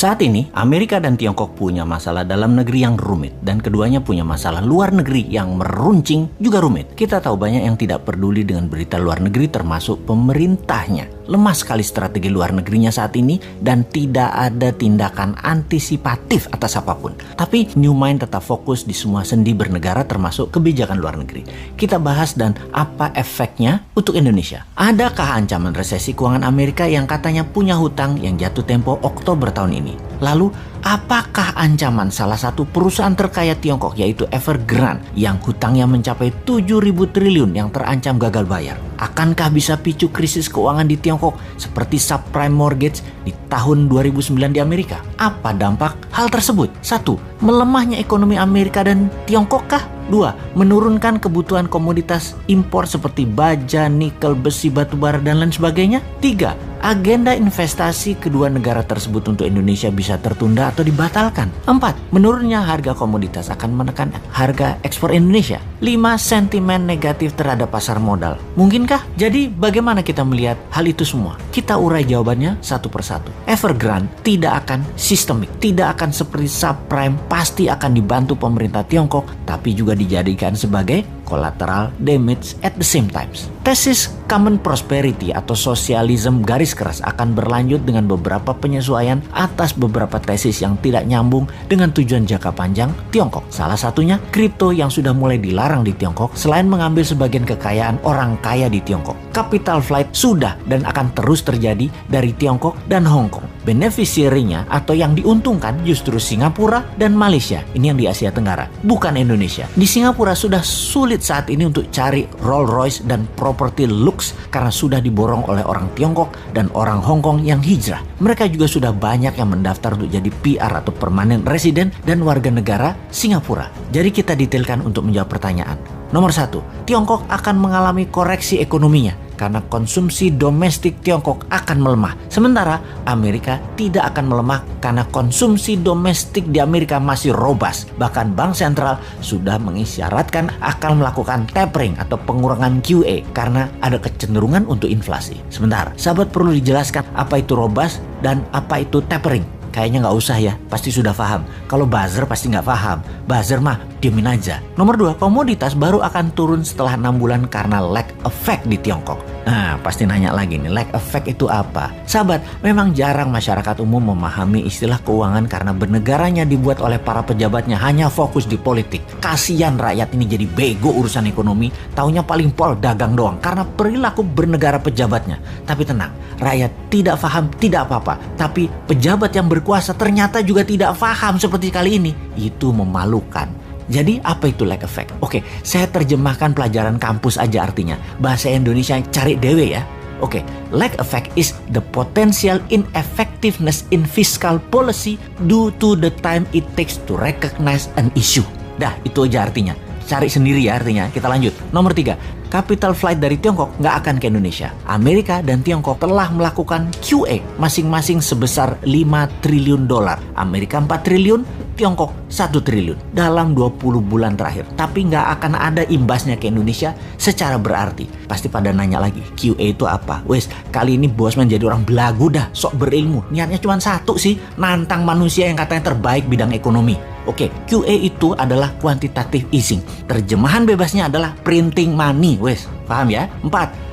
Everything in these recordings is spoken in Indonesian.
Saat ini, Amerika dan Tiongkok punya masalah dalam negeri yang rumit, dan keduanya punya masalah luar negeri yang meruncing juga rumit. Kita tahu banyak yang tidak peduli dengan berita luar negeri, termasuk pemerintahnya. Lemah sekali strategi luar negerinya saat ini, dan tidak ada tindakan antisipatif atas apapun. Tapi New Mind tetap fokus di semua sendi bernegara, termasuk kebijakan luar negeri. Kita bahas dan apa efeknya untuk Indonesia. Adakah ancaman resesi keuangan Amerika yang katanya punya hutang yang jatuh tempo Oktober tahun ini? Lalu, apakah ancaman salah satu perusahaan terkaya Tiongkok yaitu Evergrande yang hutangnya mencapai 7.000 triliun yang terancam gagal bayar? Akankah bisa picu krisis keuangan di Tiongkok seperti subprime mortgage di tahun 2009 di Amerika? Apa dampak hal tersebut? 1. Melemahnya ekonomi Amerika dan Tiongkok kah? 2. Menurunkan kebutuhan komoditas impor seperti baja, nikel, besi, batubara, dan lain sebagainya? 3. Agenda investasi kedua negara tersebut untuk Indonesia bisa tertunda atau dibatalkan. 4. Menurunnya harga komoditas akan menekan harga ekspor Indonesia. 5. Sentimen negatif terhadap pasar modal. Mungkinkah? Jadi bagaimana kita melihat hal itu semua? Kita urai jawabannya satu persatu. Evergrande tidak akan sistemik, tidak akan seperti subprime, pasti akan dibantu pemerintah Tiongkok, tapi juga dijadikan sebagai collateral damage at the same time. Tesis common prosperity atau sosialisme garis keras akan berlanjut dengan beberapa penyesuaian atas beberapa tesis yang tidak nyambung dengan tujuan jangka panjang Tiongkok. Salah satunya kripto yang sudah mulai dilarang di Tiongkok selain mengambil sebagian kekayaan orang kaya di Tiongkok. Capital flight sudah dan akan terus terjadi dari Tiongkok dan Hong Kong. Beneficiary-nya atau yang diuntungkan justru Singapura dan Malaysia. Ini yang di Asia Tenggara, bukan Indonesia. Di Singapura sudah sulit saat ini untuk cari Rolls Royce dan properti lux karena sudah diborong oleh orang Tiongkok dan orang Hong Kong yang hijrah. Mereka juga sudah banyak yang mendaftar untuk jadi PR atau permanent resident dan warga negara Singapura. Jadi kita detailkan untuk menjawab pertanyaan. Nomor 1, Tiongkok akan mengalami koreksi ekonominya karena konsumsi domestik Tiongkok akan melemah. Sementara Amerika tidak akan melemah karena konsumsi domestik di Amerika masih robust. Bahkan Bank Sentral sudah mengisyaratkan akan melakukan tapering atau pengurangan QE karena ada kecenderungan untuk inflasi. Sebentar, sahabat perlu dijelaskan apa itu robust dan apa itu tapering. Kayaknya nggak usah ya, pasti sudah paham. Kalau buzzer pasti nggak paham. Buzzer mah diemin aja. Nomor 2, komoditas baru akan turun setelah 6 bulan karena lag effect di Tiongkok. Nah, pasti nanya lagi nih, lag effect itu apa? Sahabat, memang jarang masyarakat umum memahami istilah keuangan karena bernegaranya dibuat oleh para pejabatnya hanya fokus di politik. Kasian rakyat ini jadi bego urusan ekonomi, taunya paling pol dagang doang karena perilaku bernegara pejabatnya. Tapi tenang, rakyat tidak paham tidak apa-apa, tapi pejabat yang berkuasa ternyata juga tidak paham seperti kali ini. Itu memalukan. Jadi apa itu lag effect? Oke, saya terjemahkan pelajaran kampus aja artinya. Bahasa Indonesia cari dewe ya. Oke, lag effect is the potential ineffectiveness in fiscal policy due to the time it takes to recognize an issue. Dah, itu aja artinya. Cari sendiri ya artinya. Kita lanjut. Nomor 3, capital flight dari Tiongkok nggak akan ke Indonesia. Amerika dan Tiongkok telah melakukan QE masing-masing sebesar 5 triliun dolar. Amerika 4 triliun, Tiongkok 1 triliun dalam 20 bulan terakhir. Tapi nggak akan ada imbasnya ke Indonesia secara berarti. Pasti pada nanya lagi, QE itu apa? Wes, kali ini Bosman jadi orang belagu dah, sok berilmu. Niatnya cuma satu sih, nantang manusia yang katanya terbaik bidang ekonomi. Oke, QE itu adalah quantitative easing. Terjemahan bebasnya adalah printing money. Wes, paham ya? 4,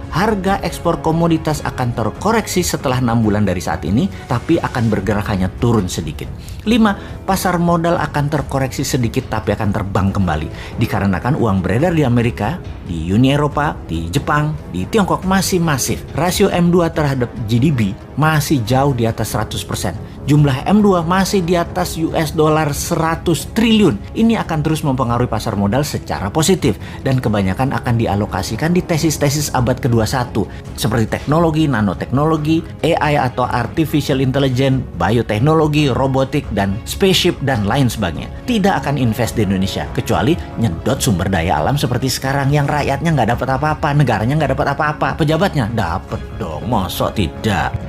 harga ekspor komoditas akan terkoreksi setelah 6 bulan dari saat ini, tapi akan bergerak hanya turun sedikit. 5, pasar modal akan terkoreksi sedikit tapi akan terbang kembali. Dikarenakan uang beredar di Amerika, di Uni Eropa, di Jepang, di Tiongkok masih masif. Rasio M2 terhadap GDP masih jauh di atas 100%. Jumlah M2 masih di atas US dollar 100 triliun. Ini akan terus mempengaruhi pasar modal secara positif dan kebanyakan akan dialokasikan di tesis-tesis abad ke-21 seperti teknologi, nanoteknologi, AI atau artificial intelligence, bioteknologi, robotik, dan spaceship dan lain sebagainya. Tidak akan invest di Indonesia kecuali nyedot sumber daya alam seperti sekarang yang rakyatnya nggak dapat apa-apa, negaranya nggak dapat apa-apa, pejabatnya dapat dong, masa tidak?